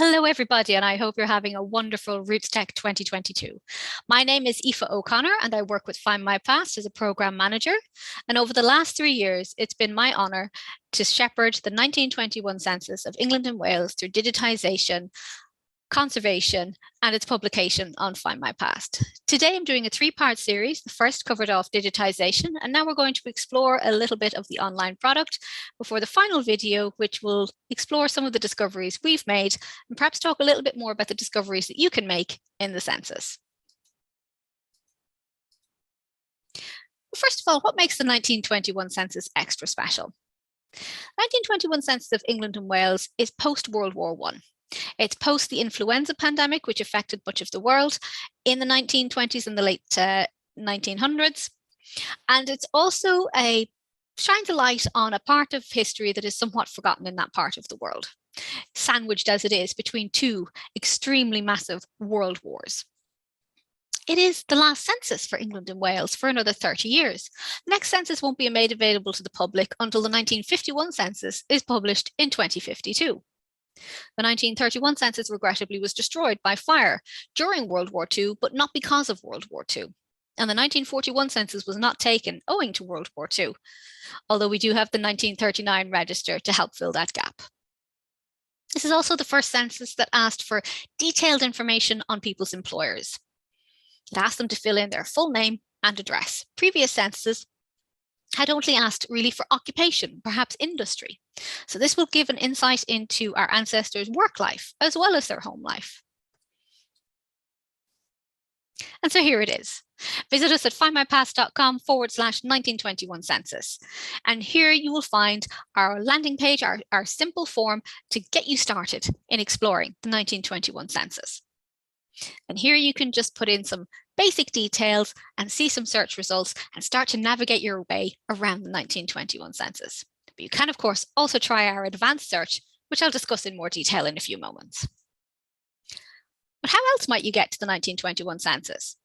Hello, everybody, and I hope you're having a wonderful Roots Tech 2022. My name is Aoife O'Connor, and I work with Find My Past as a program manager. And over the last 3 years, it's been my honour to shepherd the 1921 Census of England and Wales through digitisation, conservation, and its publication on Find My Past. Today, I'm doing a 3-part series. The first covered off digitisation, and now we're going to explore a little bit of the online product before the final video, which will explore some of the discoveries we've made and perhaps talk a little bit more about the discoveries that you can make in the census. First of all, what makes the 1921 census extra special? 1921 Census of England and Wales is post-World War I. It's post the influenza pandemic, which affected much of the world in the 1920s and the late 1900s. And it's also shines a light on a part of history that is somewhat forgotten in that part of the world, sandwiched as it is between two extremely massive world wars. It is the last census for England and Wales for another 30 years. The next census won't be made available to the public until the 1951 census is published in 2052. The 1931 census regrettably was destroyed by fire during World War II, but not because of World War II. And the 1941 census was not taken owing to World War II, although we do have the 1939 register to help fill that gap. This is also the first census that asked for detailed information on people's employers. It asked them to fill in their full name and address. Previous censuses had only asked really for occupation, perhaps industry. So this will give an insight into our ancestors' work life as well as their home life. And so here it is. Visit us at findmypast.com/1921 census. And here you will find our landing page, our simple form to get you started in exploring the 1921 census. And here you can just put in some basic details and see some search results and start to navigate your way around the 1921 census. But you can, of course, also try our advanced search, which I'll discuss in more detail in a few moments. But how else might you get to the 1921 census?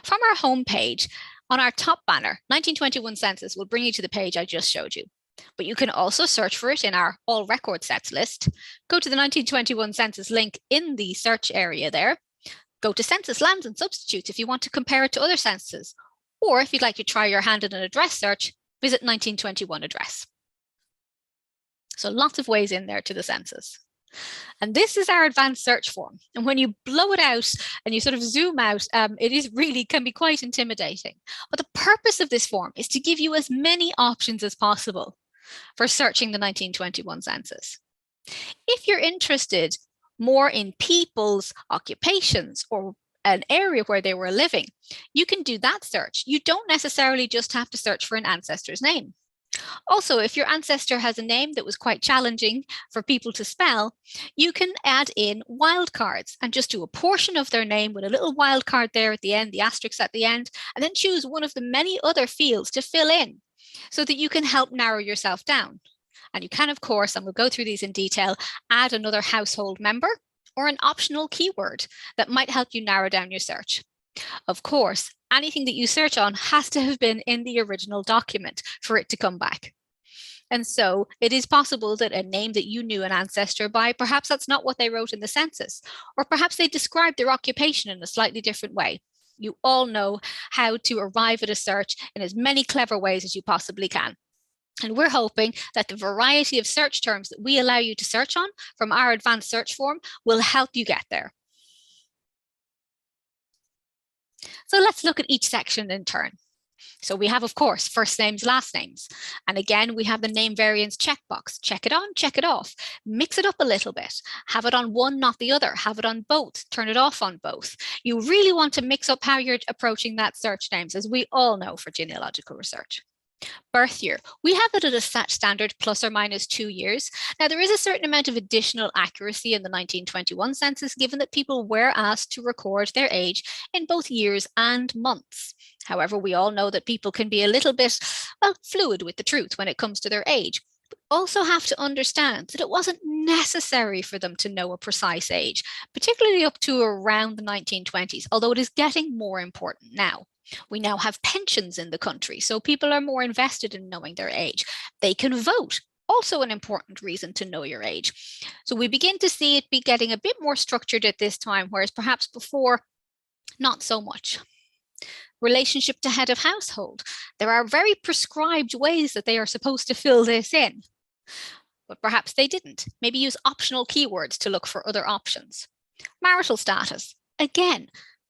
From our homepage, on our top banner, 1921 census will bring you to the page I just showed you. But you can also search for it in our all record sets list. Go to the 1921 census link in the search area there. Go to census lands and substitutes if you want to compare it to other censuses, or if you'd like to try your hand at an address search, visit 1921 address. So lots of ways in there to the census. And this is our advanced search form. And when you blow it out and you sort of zoom out, it can be quite intimidating. But the purpose of this form is to give you as many options as possible for searching the 1921 census. If you're interested more in people's occupations or an area where they were living, you can do that search. You don't necessarily just have to search for an ancestor's name. Also, if your ancestor has a name that was quite challenging for people to spell, you can add in wildcards and just do a portion of their name with a little wildcard there at the end, the asterisk at the end, and then choose one of the many other fields to fill in so that you can help narrow yourself down. And you can, of course, and we'll go through these in detail, add another household member or an optional keyword that might help you narrow down your search. Of course, anything that you search on has to have been in the original document for it to come back. And so it is possible that a name that you knew an ancestor by, perhaps that's not what they wrote in the census, or perhaps they described their occupation in a slightly different way. You all know how to arrive at a search in as many clever ways as you possibly can. And we're hoping that the variety of search terms that we allow you to search on from our advanced search form will help you get there. So let's look at each section in turn. So we have, of course, first names, last names. And again, we have the name variance checkbox. Check it on, check it off. Mix it up a little bit. Have it on one, not the other. Have it on both. Turn it off on both. You really want to mix up how you're approaching that search names, as we all know for genealogical research. Birth year, we have it at a standard plus or minus 2 years. Now, there is a certain amount of additional accuracy in the 1921 census, given that people were asked to record their age in both years and months. However, we all know that people can be a little bit, fluid with the truth when it comes to their age. But also have to understand that it wasn't necessary for them to know a precise age, particularly up to around the 1920s, although it is getting more important now. We now have pensions in the country, so people are more invested in knowing their age. They can vote. also an important reason to know your age. So we begin to see it be getting a bit more structured at this time, whereas perhaps before, not so much. Relationship to head of household. There are very prescribed ways that they are supposed to fill this in, but perhaps they didn't. Maybe use optional keywords to look for other options. Marital status. Again,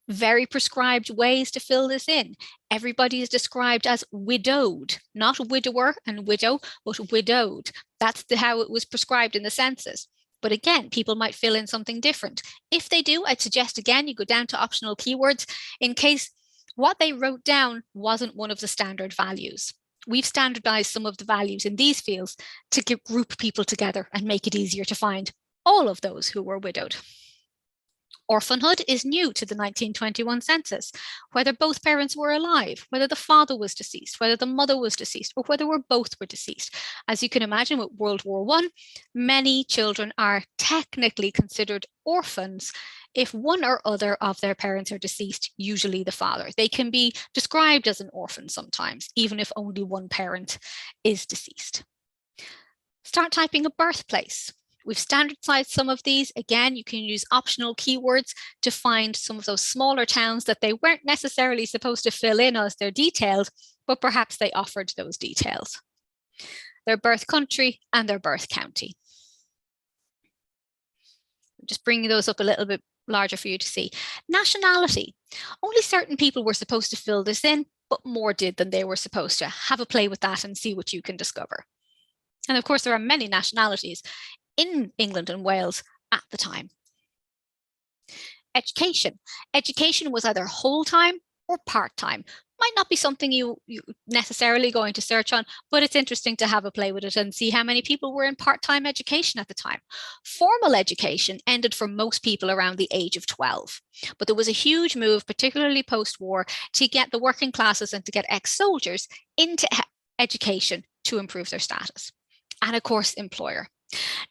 very prescribed ways to fill this in. Everybody is described as widowed, not widower and widow, but widowed. That's how it was prescribed in the census. But again, people might fill in something different. If they do, I'd suggest again, you go down to optional keywords in case what they wrote down wasn't one of the standard values. We've standardized some of the values in these fields to group people together and make it easier to find all of those who were widowed. Orphanhood is new to the 1921 census, whether both parents were alive, whether the father was deceased, whether the mother was deceased, or whether both were deceased. As you can imagine with World War I, many children are technically considered orphans if one or other of their parents are deceased, usually the father. They can be described as an orphan sometimes, even if only one parent is deceased. Start typing a birthplace. We've standardized some of these. Again, you can use optional keywords to find some of those smaller towns that they weren't necessarily supposed to fill in as their details, but perhaps they offered those details. Their birth country and their birth county. Just bringing those up a little bit larger for you to see. Nationality. Only certain people were supposed to fill this in, but more did than they were supposed to. Have a play with that and see what you can discover. And of course, there are many nationalities in England and Wales at the time. Education. Education was either whole-time or part-time. Might not be something you necessarily going to search on, but it's interesting to have a play with it and see how many people were in part-time education at the time. Formal education ended for most people around the age of 12, but there was a huge move, particularly post-war, to get the working classes and to get ex-soldiers into education to improve their status. And of course, employer.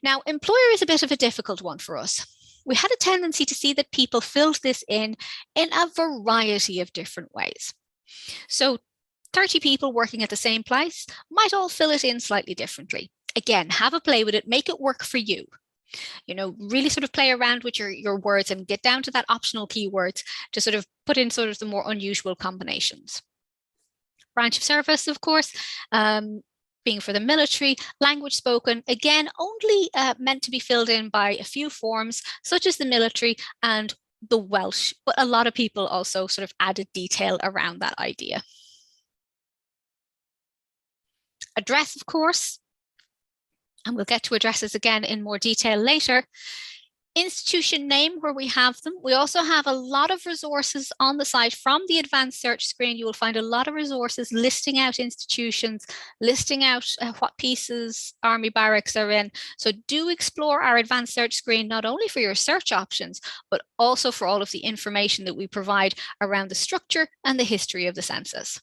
Now, employer is a bit of a difficult one for us. We had a tendency to see that people filled this in a variety of different ways. So 30 people working at the same place might all fill it in slightly differently. Again, have a play with it, make it work for you. You know, really sort of play around with your words and get down to that optional keywords to sort of put in sort of the more unusual combinations. Branch of service, of course, being for the military. Language spoken, again, only meant to be filled in by a few forms, such as the military and the Welsh, but a lot of people also sort of added detail around that idea. Address, of course, and we'll get to addresses again in more detail later. Institution name, where we have them. We also have a lot of resources on the site from the advanced search screen. You will find a lot of resources listing out institutions, listing out what pieces army barracks are in. So do explore our advanced search screen, not only for your search options, but also for all of the information that we provide around the structure and the history of the census.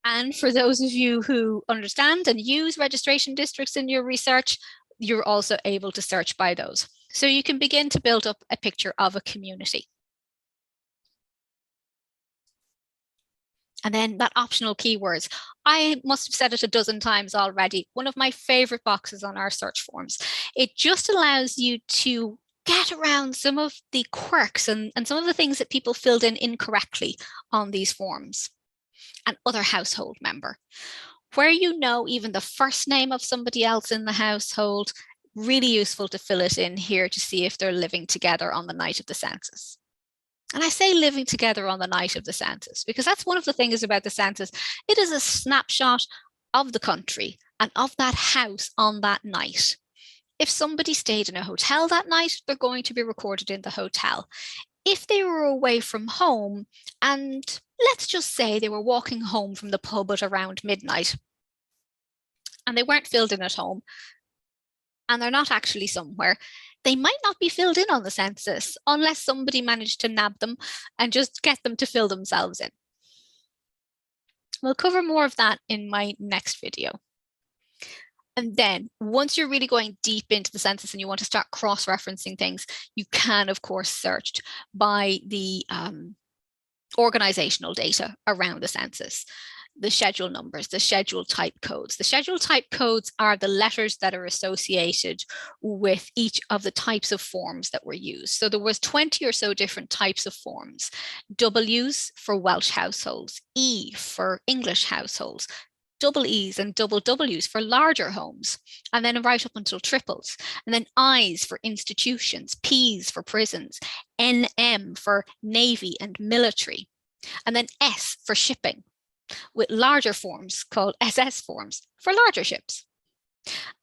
And for those of you who understand and use registration districts in your research, you're also able to search by those. So you can begin to build up a picture of a community. And then that optional keywords. I must have said it a dozen times already. One of my favorite boxes on our search forms. It just allows you to get around some of the quirks and some of the things that people filled in incorrectly on these forms. And other household member. Where you know even the first name of somebody else in the household, really useful to fill it in here to see if they're living together on the night of the census. And I say living together on the night of the census because that's one of the things about the census. It is a snapshot of the country and of that house on that night. If somebody stayed in a hotel that night, they're going to be recorded in the hotel. If they were away from home and let's just say they were walking home from the pub at around midnight and they weren't filled in at home and they're not actually somewhere, they might not be filled in on the census unless somebody managed to nab them and just get them to fill themselves in. We'll cover more of that in my next video. And then once you're really going deep into the census and you want to start cross-referencing things, you can, of course, search by the organizational data around the census. the schedule numbers, the schedule type codes. The schedule type codes are the letters that are associated with each of the types of forms that were used. So there was 20 or so different types of forms. W's for Welsh households, E for English households, double E's and double W's for larger homes, and then right up until triples. And then I's for institutions, P's for prisons, NM for navy and military, and then S for shipping, with larger forms called SS forms for larger ships.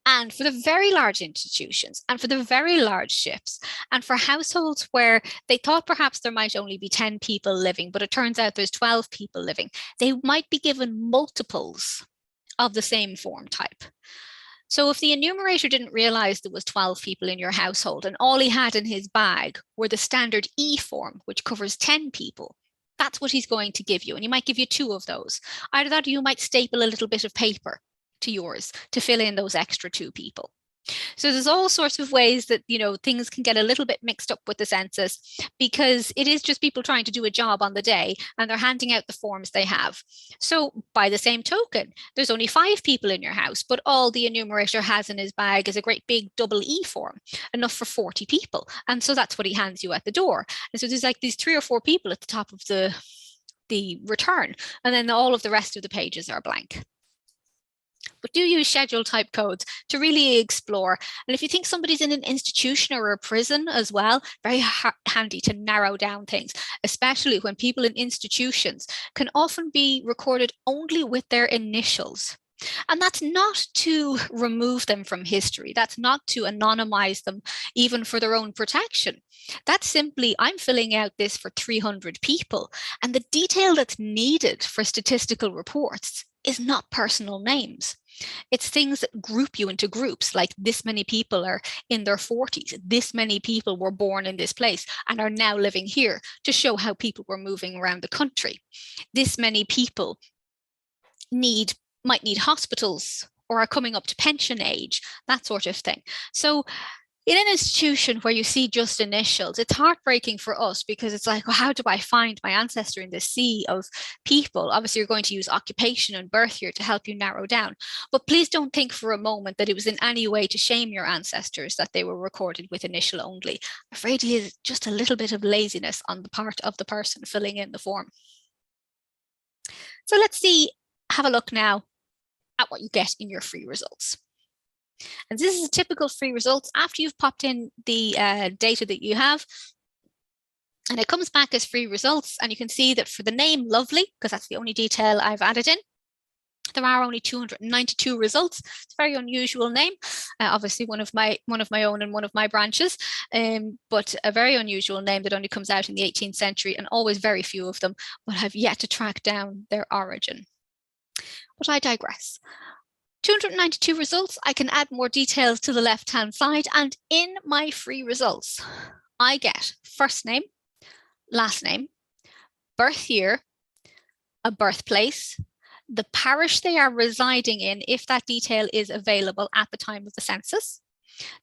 And for the very large institutions and for the very large ships and for households where they thought perhaps there might only be 10 people living, but it turns out there's 12 people living, they might be given multiples of the same form type. So if the enumerator didn't realize there was 12 people in your household and all he had in his bag were the standard E form, which covers 10 people, that's what he's going to give you. And he might give you 2 of those. Either that or you might staple a little bit of paper to yours to fill in those extra 2 people. So there's all sorts of ways that, things can get a little bit mixed up with the census, because it is just people trying to do a job on the day and they're handing out the forms they have. So by the same token, there's only 5 people in your house, but all the enumerator has in his bag is a great big double E form, enough for 40 people. And so that's what he hands you at the door. And so there's like these 3 or 4 people at the top of the return, and then all of the rest of the pages are blank. But do use schedule type codes to really explore. And if you think somebody's in an institution or a prison as well, very handy to narrow down things, especially when people in institutions can often be recorded only with their initials. And that's not to remove them from history. That's not to anonymize them, even for their own protection. That's simply, I'm filling out this for 300 people. And the detail that's needed for statistical reports is not personal names. It's things that group you into groups, like this many people are in their 40s, this many people were born in this place and are now living here, to show how people were moving around the country. This many people might need hospitals or are coming up to pension age, that sort of thing. So in an institution where you see just initials, it's heartbreaking for us, because it's like, well, how do I find my ancestor in this sea of people? Obviously, you're going to use occupation and birth here to help you narrow down. But please don't think for a moment that it was in any way to shame your ancestors that they were recorded with initial only. I'm afraid it is just a little bit of laziness on the part of the person filling in the form. So let's have a look now at what you get in your free results. And this is a typical free results after you've popped in the data that you have. And it comes back as free results. And you can see that for the name Lovely, because that's the only detail I've added in, there are only 292 results. It's a very unusual name, obviously one of my own and one of my branches, but a very unusual name that only comes out in the 18th century, and always very few of them will have yet to track down their origin. But I digress. 292 results, I can add more details to the left-hand side, and in my free results, I get first name, last name, birth year, a birthplace, the parish they are residing in, if that detail is available at the time of the census,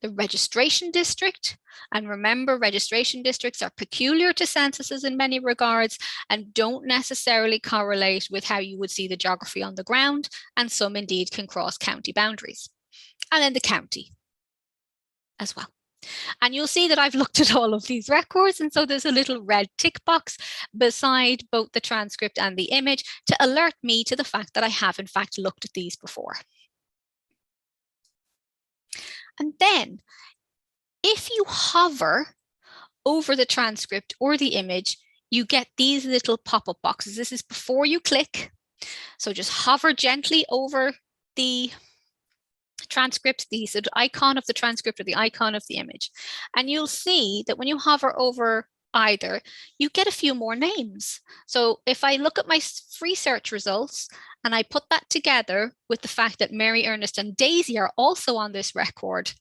the registration district, and remember, registration districts are peculiar to censuses in many regards and don't necessarily correlate with how you would see the geography on the ground, and some indeed can cross county boundaries. And then the county as well. And you'll see that I've looked at all of these records, and so there's a little red tick box beside both the transcript and the image to alert me to the fact that I have in fact looked at these before. And then if you hover over the transcript or the image, you get these little pop-up boxes. This is before you click. So just hover gently over the transcript, the icon of the transcript or the icon of the image. And you'll see that when you hover over either, you get a few more names. So if I look at my free search results and I put that together with the fact that Mary, Ernest and Daisy are also on this record,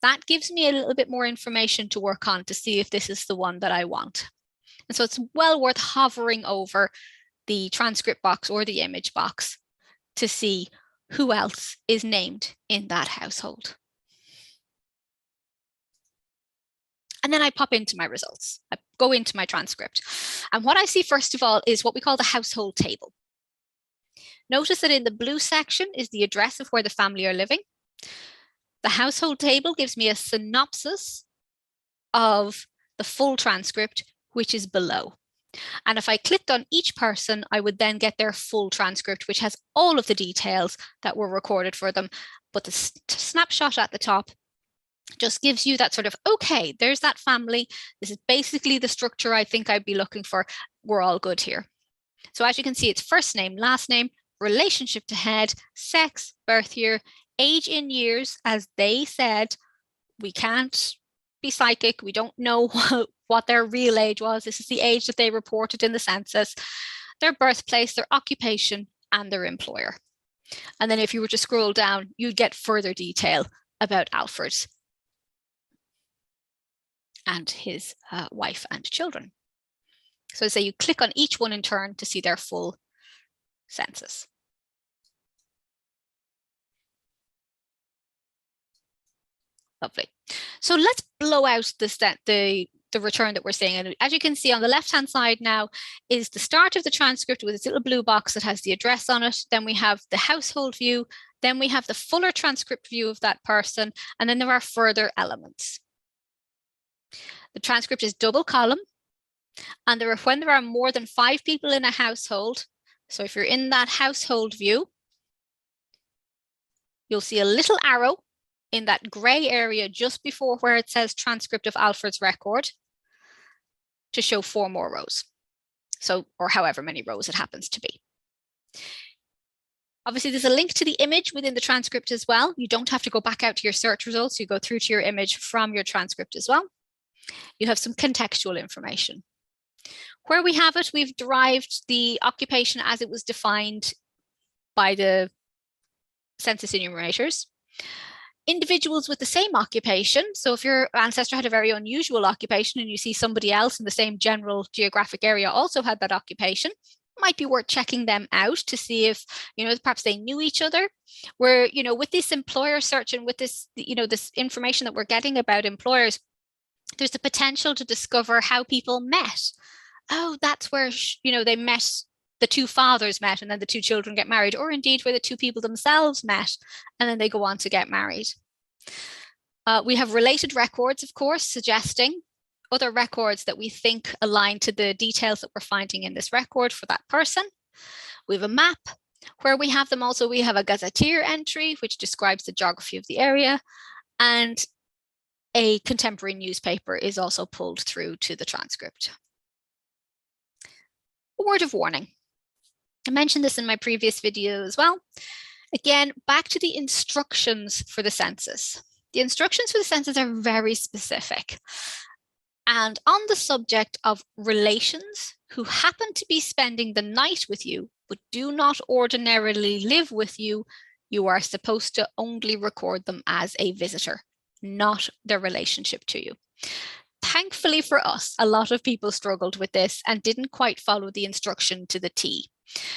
that gives me a little bit more information to work on to see if this is the one that I want. And so it's well worth hovering over the transcript box or the image box to see who else is named in that household. And then I pop into my results. I go into my transcript. And what I see first of all is what we call the household table. Notice that in the blue section is the address of where the family are living. The household table gives me a synopsis of the full transcript, which is below. And if I clicked on each person, I would then get their full transcript, which has all of the details that were recorded for them. But the snapshot at the top just gives you that sort of, okay, there's that family. This is basically the structure I think I'd be looking for. We're all good here. So as you can see, it's first name, last name, relationship to head, sex, birth year, age in years. As they said, we can't be psychic. We don't know what their real age was. This is the age that they reported in the census, their birthplace, their occupation, and their employer. And then if you were to scroll down, you'd get further detail about Alfred and his wife and children. So say you click on each one in turn to see their full census. Lovely. So let's blow out the return that we're seeing. And as you can see on the left-hand side now is the start of the transcript with this little blue box that has the address on it. Then we have the household view. Then we have the fuller transcript view of that person. And then there are further elements. The transcript is double column. And when there are more than 5 people in a household, so if you're in that household view, you'll see a little arrow in that gray area just before where it says transcript of Alfred's record to show 4 more rows. So, or however many rows it happens to be. Obviously, there's a link to the image within the transcript as well. You don't have to go back out to your search results. You go through to your image from your transcript as well. You have some contextual information. Where we have it, we've derived the occupation as it was defined by the census enumerators. Individuals with the same occupation, so if your ancestor had a very unusual occupation and you see somebody else in the same general geographic area also had that occupation, it might be worth checking them out to see if, perhaps they knew each other. Where, with this employer search and with this, this information that we're getting about employers, there's the potential to discover how people met. Oh, that's where, they met, the 2 fathers met and then the 2 children get married, or indeed where the 2 people themselves met and then they go on to get married. We have related records, of course, suggesting other records that we think align to the details that we're finding in this record for that person. We have a map where we have them also. We have a gazetteer entry, which describes the geography of the area, and a contemporary newspaper is also pulled through to the transcript. A word of warning. I mentioned this in my previous video as well. Again, back to the instructions for the census. The instructions for the census are very specific. And on the subject of relations who happen to be spending the night with you, but do not ordinarily live with you, you are supposed to only record them as a visitor, not their relationship to you. Thankfully for us, a lot of people struggled with this and didn't quite follow the instruction to the T.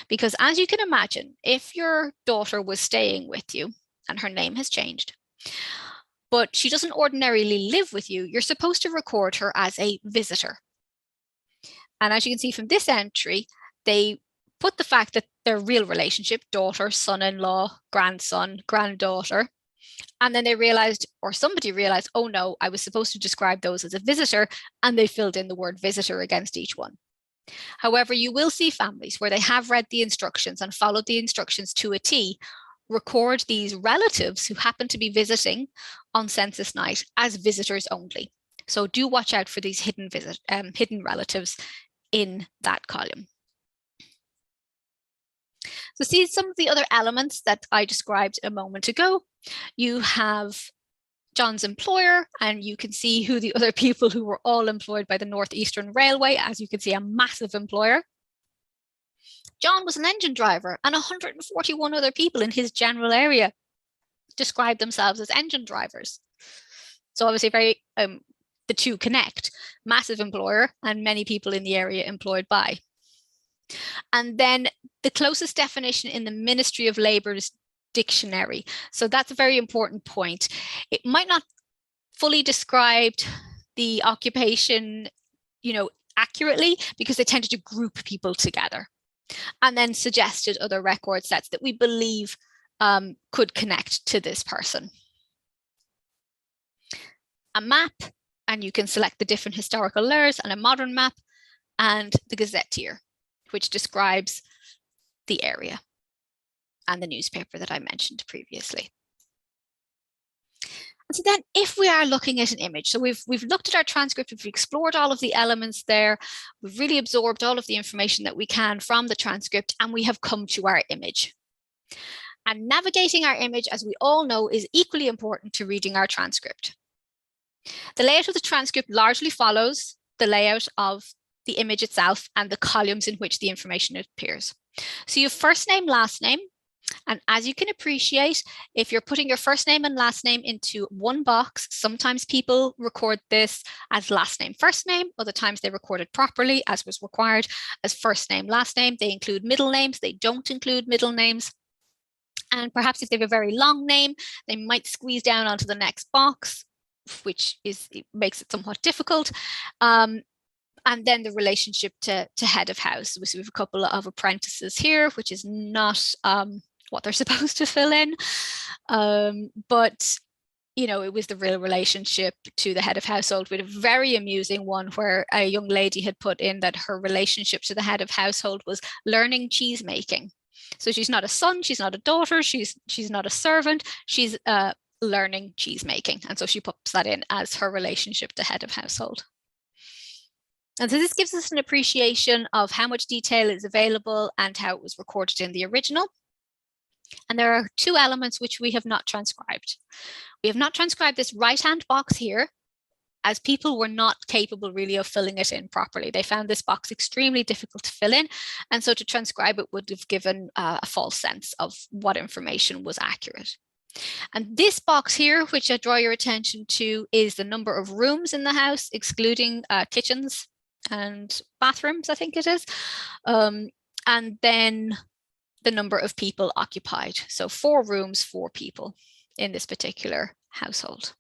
Because as you can imagine, if your daughter was staying with you and her name has changed, but she doesn't ordinarily live with you, you're supposed to record her as a visitor. And as you can see from this entry, they put the fact that their real relationship, daughter, son-in-law, grandson, granddaughter, and then they realized, or somebody realized, oh no, I was supposed to describe those as a visitor, and they filled in the word visitor against each one. However, you will see families where they have read the instructions and followed the instructions to a T, record these relatives who happen to be visiting on census night as visitors only. So do watch out for these hidden relatives in that column. So see some of the other elements that I described a moment ago. You have John's employer, and you can see who the other people who were all employed by the Northeastern Railway. As you can see, a massive employer. John was an engine driver, and 141 other people in his general area described themselves as engine drivers. So obviously very, the two connect, massive employer and many people in the area employed by. And then the closest definition in the Ministry of Labour's dictionary. So that's a very important point. It might not fully describe the occupation, accurately, because they tended to group people together. and then suggested other record sets that we believe could connect to this person. A map, and you can select the different historical layers, and a modern map, and the gazetteer, which describes the area, and the newspaper that I mentioned previously. And so then if we are looking at an image, so we've looked at our transcript, we've explored all of the elements there, we've really absorbed all of the information that we can from the transcript, and we have come to our image. And navigating our image, as we all know, is equally important to reading our transcript. The layout of the transcript largely follows the layout of the image itself and the columns in which the information appears. So you have first name, last name. And as you can appreciate, if you're putting your first name and last name into one box, sometimes people record this as last name, first name. Other times they record it properly, as was required, as first name, last name. They include middle names. They don't include middle names. And perhaps if they have a very long name, they might squeeze down onto the next box, which makes it somewhat difficult. And then the relationship to head of house. So we have a couple of apprentices here, which is not what they're supposed to fill in. But, you know, it was the real relationship to the head of household. We had a very amusing one where a young lady had put in that her relationship to the head of household was learning cheese making. So she's not a son, she's not a daughter, she's not a servant, she's learning cheese making. And so she puts that in as her relationship to head of household. And so this gives us an appreciation of how much detail is available and how it was recorded in the original. And there are two elements which we have not transcribed. We have not transcribed this right-hand box here, as people were not capable really of filling it in properly. They found this box extremely difficult to fill in. And so to transcribe it would have given a false sense of what information was accurate. And this box here, which I draw your attention to, is the number of rooms in the house, excluding kitchens and bathrooms, I think it is. And then the number of people occupied. So 4 rooms, 4 people in this particular household.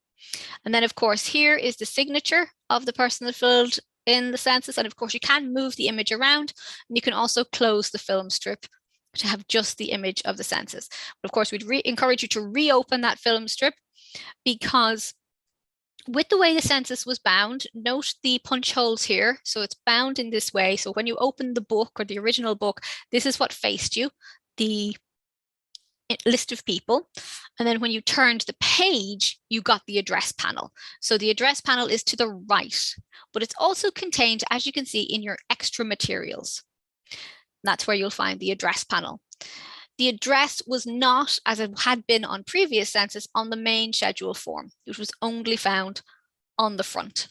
And then, of course, here is the signature of the person that filled in the census. And of course, you can move the image around, and you can also close the film strip to have just the image of the census. But of course, we'd encourage you to reopen that film strip, because with the way the census was bound, note the punch holes here. So it's bound in this way. So when you open the book, or the original book, this is what faced you, the list of people. And then when you turned the page, you got the address panel. So the address panel is to the right, but it's also contained, as you can see, in your extra materials. That's where you'll find the address panel. The address was not, as it had been on previous census, on the main schedule form. It was only found on the front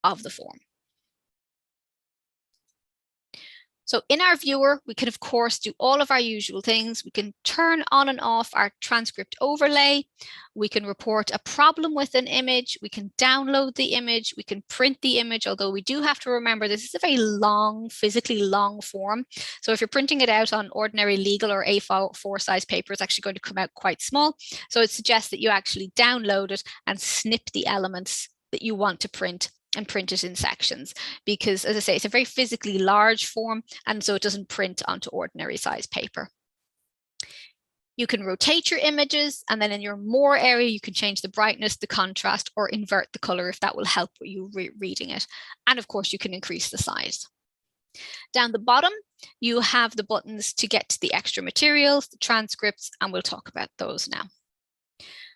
of the form. So in our viewer, we can, of course, do all of our usual things. We can turn on and off our transcript overlay. We can report a problem with an image. We can download the image. We can print the image, although we do have to remember this is a very long, physically long form. So if you're printing it out on ordinary legal or A4 size paper, it's actually going to come out quite small. So it suggests that you actually download it and snip the elements that you want to print and print it in sections, because, as I say, it's a very physically large form, and so it doesn't print onto ordinary size paper. You can rotate your images, and then in your more area, you can change the brightness, the contrast, or invert the color if that will help you reading it. And of course, you can increase the size. Down the bottom, you have the buttons to get to the extra materials, the transcripts, and we'll talk about those now.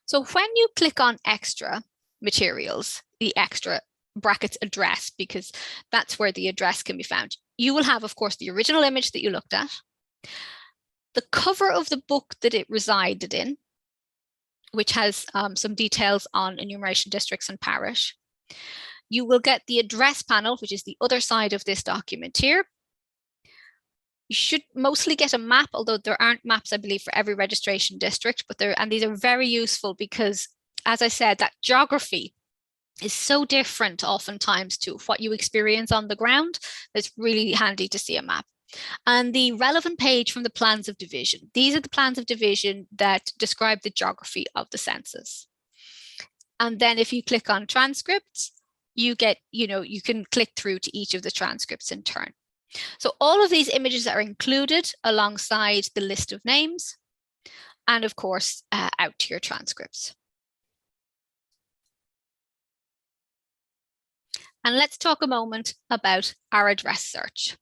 So when you click on extra materials, the extra brackets address, because that's where the address can be found, you will have, of course, the original image that you looked at, the cover of the book that it resided in, which has some details on enumeration districts and parish. You will get the address panel, which is the other side of this document here. You should mostly get a map, although there aren't maps, I believe, for every registration district, but these are very useful because, as I said, that geography is so different oftentimes to what you experience on the ground. It's really handy to see a map. And the relevant page from the plans of division. These are the plans of division that describe the geography of the census. And then if you click on transcripts, you get, you can click through to each of the transcripts in turn. So all of these images are included alongside the list of names and of course out to your transcripts. And let's talk a moment about our address search.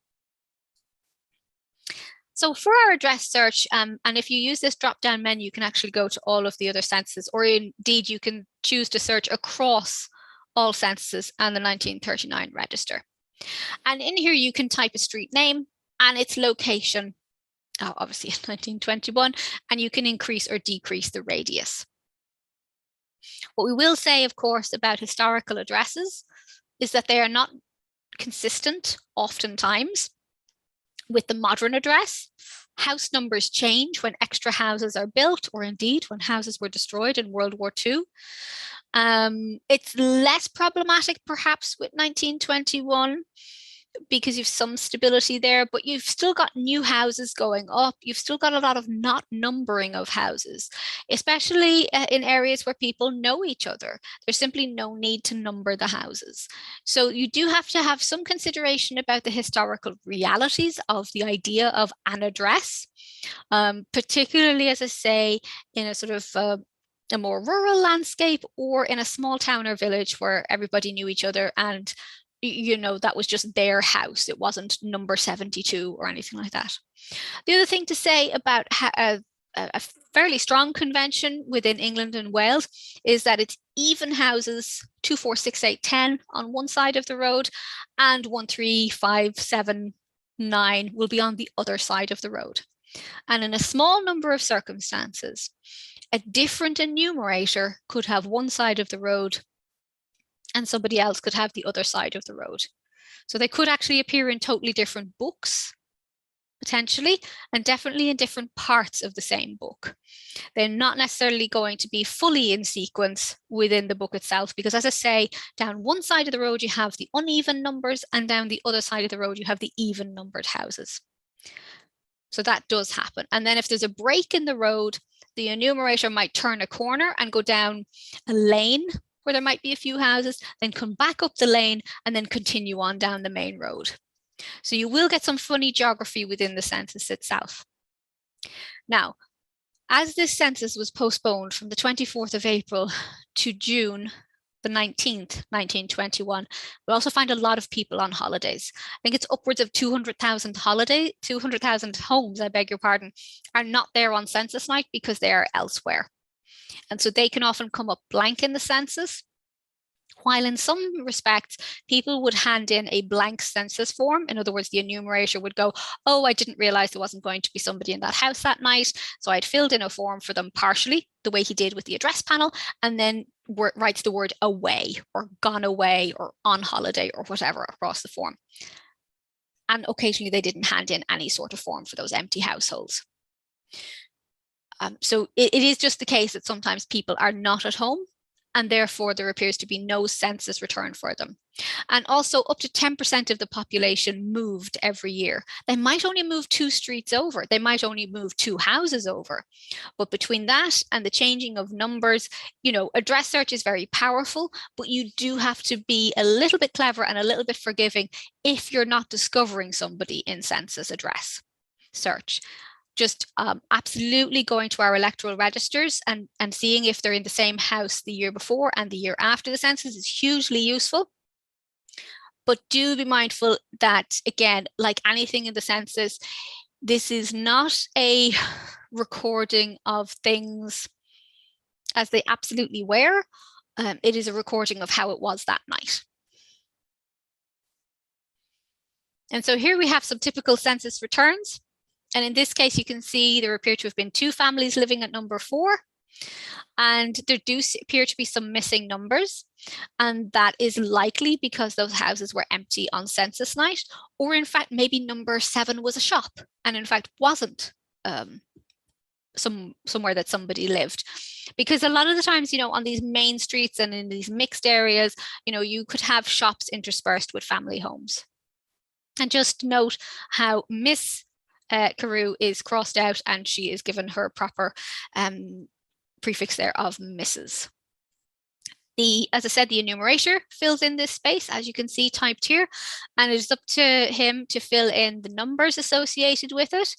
So for our address search, and if you use this drop-down menu, you can actually go to all of the other censuses, or indeed you can choose to search across all censuses and the 1939 register. And in here you can type a street name and its location, obviously in 1921, and you can increase or decrease the radius. What we will say, of course, about historical addresses is that they are not consistent oftentimes with the modern address. House numbers change when extra houses are built, or indeed when houses were destroyed in World War II. It's less problematic perhaps with 1921 because you've some stability there, but you've still got new houses going up. You've still got a lot of not numbering of houses, especially in areas where people know each other. There's simply no need to number the houses. So you do have to have some consideration about the historical realities of the idea of an address, particularly, as I say, in a sort of a more rural landscape or in a small town or village where everybody knew each other and that was just their house. It wasn't number 72 or anything like that. The other thing to say about a fairly strong convention within England and Wales is that it's even houses 2, 4, 6, 8, 10 on one side of the road, and 1, 3, 5, 7, 9 will be on the other side of the road. And in a small number of circumstances, a different enumerator could have one side of the road and somebody else could have the other side of the road. So they could actually appear in totally different books, potentially, and definitely in different parts of the same book. They're not necessarily going to be fully in sequence within the book itself, because as I say, down one side of the road, you have the uneven numbers, and down the other side of the road, you have the even numbered houses. So that does happen. And then if there's a break in the road, the enumerator might turn a corner and go down a lane where there might be a few houses, then come back up the lane and then continue on down the main road. So you will get some funny geography within the census itself. Now, as this census was postponed from the 24th of April to June the 19th, 1921, we also find a lot of people on holidays. I think it's upwards of 200,000 homes, I beg your pardon, are not there on census night because they are elsewhere. And so they can often come up blank in the census, while in some respects, people would hand in a blank census form. In other words, the enumerator would go, oh, I didn't realize there wasn't going to be somebody in that house that night. So I'd filled in a form for them partially, the way he did with the address panel, and then writes the word away or gone away or on holiday or whatever across the form. And occasionally they didn't hand in any sort of form for those empty households. So it is just the case that sometimes people are not at home, and therefore there appears to be no census return for them. And also up to 10% of the population moved every year. They might only move 2 streets over, they might only move 2 houses over. But between that and the changing of numbers, address search is very powerful, but you do have to be a little bit clever and a little bit forgiving if you're not discovering somebody in census address search. Just absolutely going to our electoral registers and seeing if they're in the same house the year before and the year after the census is hugely useful. But do be mindful that, again, like anything in the census, this is not a recording of things as they absolutely were. It is a recording of how it was that night. And so here we have some typical census returns. And in this case, you can see there appear to have been 2 families living at number 4. And there do appear to be some missing numbers. And that is likely because those houses were empty on census night. Or in fact, maybe number 7 was a shop and in fact wasn't somewhere that somebody lived. Because a lot of the times, on these main streets and in these mixed areas, you could have shops interspersed with family homes. And just note how Miss Carew is crossed out and she is given her proper prefix there of Mrs. As I said, the enumerator fills in this space, as you can see typed here, and it's up to him to fill in the numbers associated with it.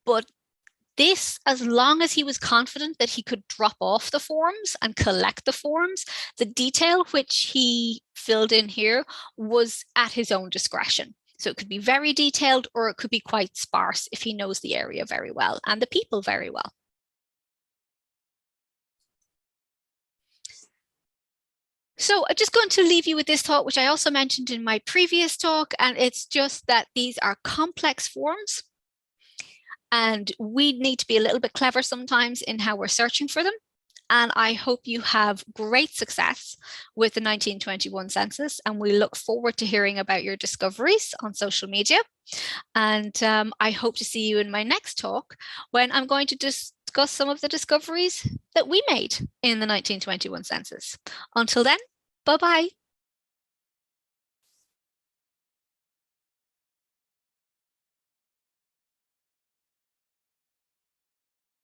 But this, as long as he was confident that he could drop off the forms and collect the forms, the detail which he filled in here was at his own discretion. So it could be very detailed or it could be quite sparse if he knows the area very well and the people very well. So I'm just going to leave you with this thought, which I also mentioned in my previous talk, and it's just that these are complex forms and we need to be a little bit clever sometimes in how we're searching for them. And I hope you have great success with the 1921 census, and we look forward to hearing about your discoveries on social media. And I hope to see you in my next talk when I'm going to discuss some of the discoveries that we made in the 1921 census. Until then, bye-bye.